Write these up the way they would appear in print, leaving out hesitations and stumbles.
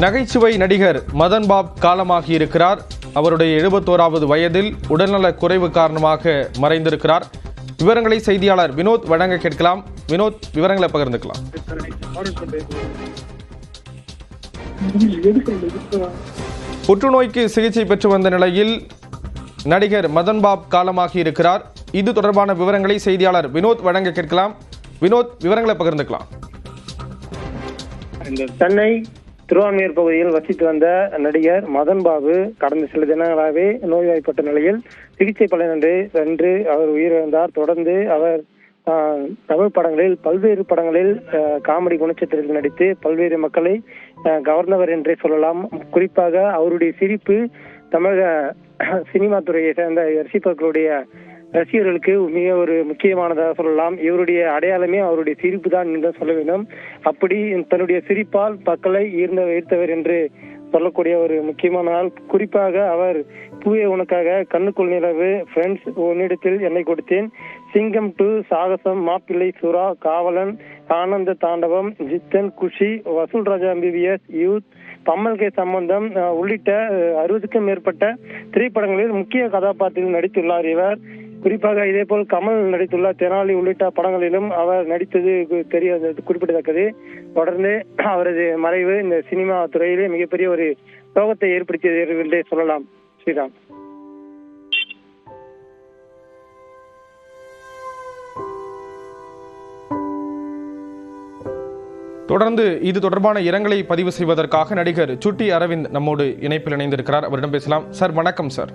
நகைச்சுவை நடிகர் மதன் பாப் காலமாகி இருக்கிறார். அவருடைய 71வது வயதில் உடல்நலக் குறைவு காரணமாக மறைந்திருக்கிறார். விவரங்களை செய்தியாளர் வினோத் வழங்க கேட்கலாம். வினோத், விவரங்களை பகிர்ந்துக்கலாம். புற்றுநோய்க்கு சிகிச்சை பெற்று வந்த நிலையில் நடிகர் மதன் பாப் காலமாகி இருக்கிறார். இது தொடர்பான விவரங்களை செய்தியாளர் வினோத் வழங்க கேட்கலாம். வினோத், விவரங்களை பகிர்ந்துக்கலாம். சென்னை திருவான்மியூர் பகுதியில் வசித்து வந்த நடிகர் மதன் பாபு கடந்த சில தினங்களாகவே நோய்வாய்ப்பட்ட நிலையில் சிகிச்சை பலனின்றி அவர் உயிரிழந்தார். தொடர்ந்து அவர் தமிழ் படங்களில் பல்வேறு படங்களில் காமெடி குணச்சித்திரத்தில் நடித்து பல்வேறு மக்களை கவர்ந்தவர் என்றே சொல்லலாம். குறிப்பாக அவருடைய சிரிப்பு தமிழக சினிமா துறையை சேர்ந்த ரசிகர்களுடைய ரசிகர்களுக்கு மிக ஒரு முக்கியமானதாக சொல்லலாம். இவருடைய அடையாளமே அவருடைய சிரிப்பு தான் என்று சொல்ல வேண்டும். அப்படி தன்னுடைய சிரிப்பால் மக்களை ஈர்த்தவர் என்று சொல்லக்கூடிய ஒரு முக்கியமான நாள். குறிப்பாக அவர் பூவே உனக்காக, கண்ணுக்குள் நிலவு, ஃப்ரெண்ட்ஸ், உன்னிடத்தில் என்னை கொடுத்தேன், சிங்கம் 2, சாகசம், மாப்பிள்ளை, சுறா, காவலன், ஆனந்த தாண்டவம், ஜித்தன், குஷி, வசூல் ராஜா MBBS, யூத், பம்மல் கே சம்பந்தம் உள்ளிட்ட 60க்கும் மேற்பட்ட திரைப்படங்களில் முக்கிய கதாபாத்திரத்தில் நடித்துள்ளார் இவர். குறிப்பாக இதேபோல் கமல் நடித்துள்ள தெனாலி உள்ளிட்ட படங்களிலும் அவர் நடித்தது குறிப்பிடத்தக்கது. தொடர்ந்து அவரது மறைவு இந்த சினிமா துறையிலே மிகப்பெரிய ஒரு சோகத்தை ஏற்படுத்தியது என்றே சொல்லலாம். ஸ்ரீராம். தொடர்ந்து இது தொடர்பான இரங்கலை பதிவு செய்வதற்காக நடிகர் சுட்டி அரவிந்த் நம்மோடு இணைப்பில் இணைந்திருக்கிறார். அவரிடம் பேசலாம். சார், வணக்கம் சார்.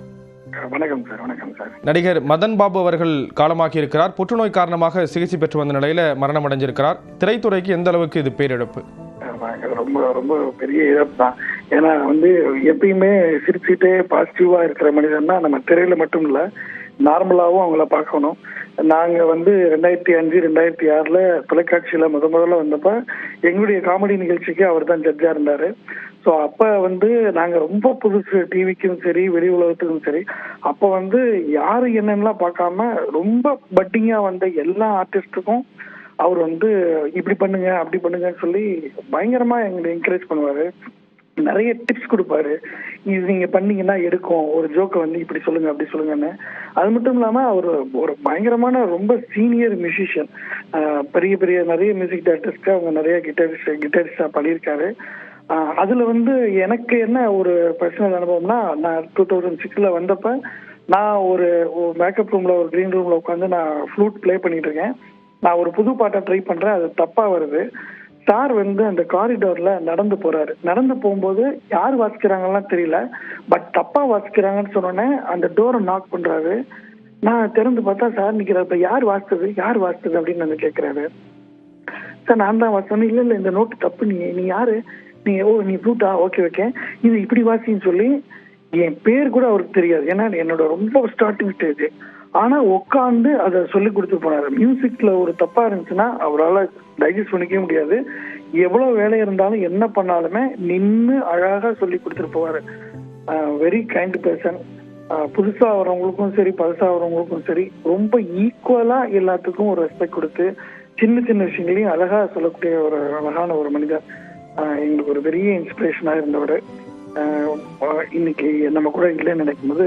வணக்கம் சார். வணக்கம் சார். நடிகர் மதன் பாபு அவர்கள் காலமாகி இருக்கிறார். புற்றுநோய் காரணமாக சிகிச்சை பெற்று வந்த நிலையில மரணம் அடைஞ்சிருக்கிறார். திரைத்துறைக்கு எந்த அளவுக்கு இது பேரிழப்பு? ரொம்ப ரொம்ப பெரிய இழப்பு தான். ஏன்னா எப்பயுமே சிரிச்சுட்டே பாசிட்டிவா இருக்கிற மனிதன் தான் நம்ம திரையில மட்டும் இல்ல, நார்மலாவும் அவங்கள பார்க்கணும். நாங்க 2005 2006 தொலைக்காட்சியில முதல்ல வந்தப்ப எங்களுடைய காமெடி நிகழ்ச்சிக்கு அவர் தான் ஜட்ஜா இருந்தாரு. ஸோ அப்ப நாங்க ரொம்ப புதுசு, டிவிக்கும் சரி வெளி உலகத்துக்கும் சரி. அப்ப யாரு என்னென்னலாம் பார்க்காம ரொம்ப பட்டிங்கா வந்த எல்லா ஆர்டிஸ்டுக்கும் அவர் இப்படி பண்ணுங்க அப்படி பண்ணுங்கன்னு சொல்லி பயங்கரமா எங்களை என்கரேஜ் பண்ணுவாரு. நிறைய டிப்ஸ் கொடுப்பாரு. இது நீங்க பண்ணீங்கன்னா எடுக்கும், ஒரு ஜோக்கை இப்படி சொல்லுங்க அப்படி சொல்லுங்கன்னு. அது மட்டும் இல்லாம அவர் ஒரு பயங்கரமான ரொம்ப சீனியர் மியூசிஷியன். பெரிய பெரிய நிறைய மியூசிக் டைரக்டர்ஸ்க்கு அவங்க நிறைய கிட்டாரிஸ்டா பண்ணியிருக்காரு. அதுல எனக்கு என்ன ஒரு பர்சனல் அனுபவம்னா, நான் 2006 வந்தப்ப நான் ஒரு மேக்கப் ரூம்ல, ஒரு கிரீன் ரூம்ல உட்காந்து நான் ஃப்ளூட் பிளே பண்ணிட்டு இருக்கேன். நான் ஒரு புது பாட்டை ட்ரை பண்றேன், அது தப்பா வருது. சார் அந்த காரிடோர்ல நடந்து போறாரு. நடந்து போகும்போது யார் வாசிக்கிறாங்கலாம் தெரியல, பட் தப்பா வாசிக்கிறாங்கன்னு சொன்னோன்னே அந்த டோரை நாக் பண்றாரு. நான் திறந்து பார்த்தா சார் நிக்கிறாரு. யார் வாசித்தது அப்படின்னு கேட்கிறாரு. சார், நான் தான் வாசித்தேன். இல்ல இந்த நோட்டு தப்பு, நீ யாரு, நீ ஃப்ளூட்டா, ஓகே இது இப்படி வாசின்னு சொல்லி என் பேர் கூட அவருக்கு தெரியாது. ஏன்னா என்னோட ரொம்ப ஸ்டார்டிங் ஸ்டேஜ். ஆனா உட்காந்து அதை சொல்லி கொடுத்து போனாரு. மியூசிக்ல ஒரு தப்பா இருந்துச்சுன்னா அவரால் டைஜஸ்ட் பண்ணிக்கவே முடியாது. எவ்வளவு வேலை இருந்தாலும் என்ன பண்ணாலுமே நின்று அழகா சொல்லி கொடுத்துட்டு போவாரு. Very kind person. புதுசா வரவங்களுக்கும் சரி பழசா வரவங்களுக்கும் சரி ரொம்ப ஈக்குவலா எல்லாத்துக்கும் ஒரு ரெஸ்பெக்ட் கொடுத்து சின்ன சின்ன விஷயங்களையும் அழகா சொல்லக்கூடிய ஒரு அழகான ஒரு மனிதர். எங்களுக்கு ஒரு பெரிய இன்ஸ்பிரேஷனா இருந்தவர். இன்னைக்கு நம்ம கூட இல்லைன்னு நினைக்கும் போது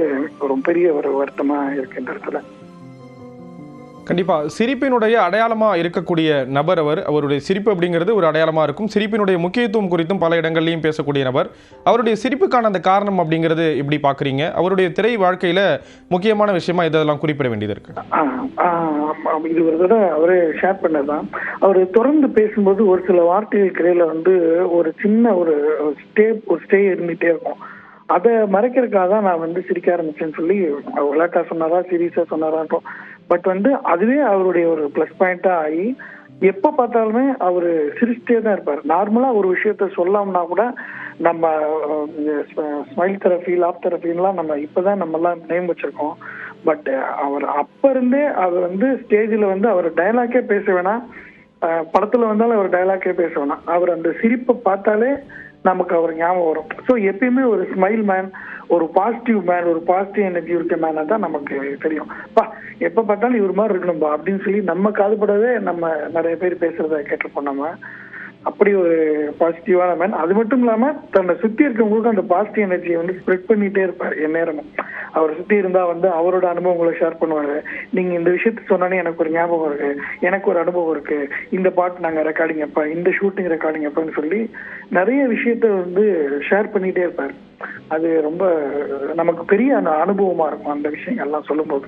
ரொம்ப பெரிய ஒரு வருத்தமா இருக்கு இந்த இடத்துல. கண்டிப்பா சிரிப்பினுடைய அடையாளமா இருக்கக்கூடிய நபர் அவர். அவருடைய சிரிப்பு அப்படிங்கிறது ஒரு அடையாளமா இருக்கும். சிரிப்பினுடைய முக்கியத்துவம் குறித்தும் பல இடங்கள்லையும் பேசக்கூடிய நபர். அவருடைய சிரிப்புக்கான அந்த காரணம் அப்படிங்கிறது எப்படி பாக்குறீங்க? அவருடைய திரை வாழ்க்கையில முக்கியமான விஷயமா இதெல்லாம் குறிப்பிட வேண்டியது இருக்கு. இது ஒரு தடவை அவரே ஷேர் பண்ணதான். அவரு தொடர்ந்து பேசும்போது ஒரு சில வார்த்தைகளுக்கு இடையில ஒரு சின்ன ஒரு ஸ்டே இருந்துட்டே இருக்கும். அதை மறைக்கிறதுக்காக தான் நான் சிரிக்க ஆரம்பிச்சேன்னு சொல்லி விளையாட்டா சொன்னாரா சீரியஸா சொன்னாரான்றோம். பட் அதுவே அவருடைய ஒரு பிளஸ் பாயிண்டா ஆகி எப்ப பார்த்தாலுமே அவரு சிரிச்சிட்டே தான் இருப்பாரு. நார்மலா ஒரு விஷயத்த சொல்லாமனா கூட நம்ம ஸ்மைல் தெரபி, லாப் தெரபின்லாம் நம்ம இப்பதான் நம்ம எல்லாம் நேம் வச்சிருக்கோம். பட் அவர் அப்ப இருந்தே அவர் ஸ்டேஜ்ல அவர் டயலாக்கே பேச வேணாம், படத்துல வந்தாலும் அவர் டயலாக்கே பேச வேணாம், அவர் அந்த சிரிப்பை பார்த்தாலே நமக்கு அவர் ஞாபகம் வரும். ஸோ எப்பயுமே ஒரு ஸ்மைல் மேன், ஒரு பாசிட்டிவ் மேன், ஒரு பாசிட்டிவ் எனர்ஜி இருக்க மேனா தான் நமக்கு தெரியும். எப்ப பார்த்தாலும் இவர் மாதிரி இருக்கணும்பா அப்படின்னு சொல்லி நம்ம காதுபடவே நம்ம நிறைய பேர் பேசுறத கேட்டிருப்போம். நம்ம அப்படி ஒரு பாசிட்டிவான மேன். அது மட்டும் இல்லாம தன்னை சுத்தி இருக்கவங்களுக்கு அந்த பாசிட்டிவ் எனர்ஜியை வந்து ஸ்ப்ரெட் பண்ணிட்டே இருப்பாரு எந்நேரமும். அவரை சுத்தி இருந்தா வந்து அவரோட அனுபவங்களை ஷேர் பண்ணுவாரு. நீங்க இந்த விஷயத்த சொன்னானே எனக்கு ஒரு ஞாபகம் இருக்கு, எனக்கு ஒரு அனுபவம் இருக்கு, இந்த பாட்டு நாங்க ரெக்கார்டிங் எப்ப, இந்த ஷூட்டிங் ரெக்கார்டிங் எப்பன்னு சொல்லி நிறைய விஷயத்த வந்து ஷேர் பண்ணிட்டே இருப்பாரு. அது ரொம்ப நமக்கு பெரிய அனுபவமா இருக்கும் அந்த விஷயம் எல்லாம் சொல்லும் போது.